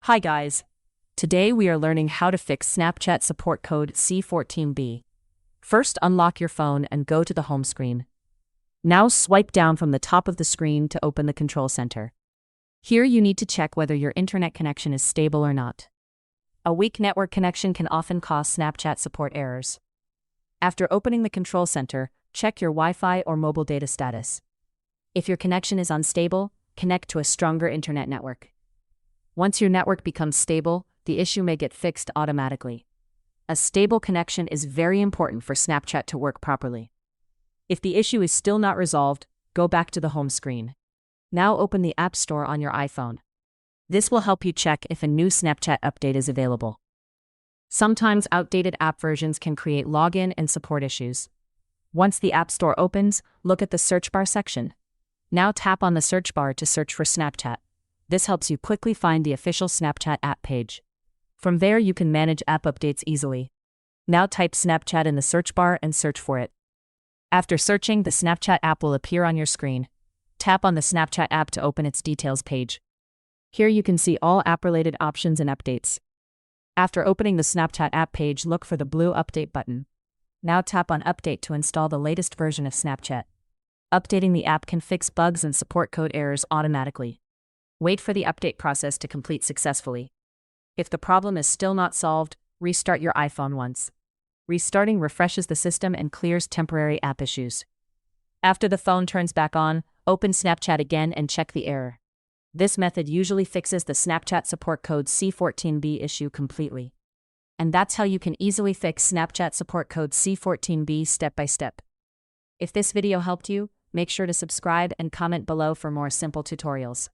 Hi guys! Today we are learning how to fix Snapchat support code C14B. First, unlock your phone and go to the home screen. Now swipe down from the top of the screen to open the control center. Here you need to check whether your internet connection is stable or not. A weak network connection can often cause Snapchat support errors. After opening the control center, check your Wi-Fi or mobile data status. If your connection is unstable, connect to a stronger internet network. Once your network becomes stable, the issue may get fixed automatically. A stable connection is very important for Snapchat to work properly. If the issue is still not resolved, go back to the home screen. Now open the App Store on your iPhone. This will help you check if a new Snapchat update is available. Sometimes outdated app versions can create login and support issues. Once the App Store opens, look at the search bar section. Now tap on the search bar to search for Snapchat. This helps you quickly find the official Snapchat app page. From there you can manage app updates easily. Now type Snapchat in the search bar and search for it. After searching, the Snapchat app will appear on your screen. Tap on the Snapchat app to open its details page. Here you can see all app-related options and updates. After opening the Snapchat app page, look for the blue Update button. Now tap on Update to install the latest version of Snapchat. Updating the app can fix bugs and support code errors automatically. Wait for the update process to complete successfully. If the problem is still not solved, restart your iPhone once. Restarting refreshes the system and clears temporary app issues. After the phone turns back on, open Snapchat again and check the error. This method usually fixes the Snapchat support code C14B issue completely. And that's how you can easily fix Snapchat support code C14B step by step. If this video helped you, make sure to subscribe and comment below for more simple tutorials.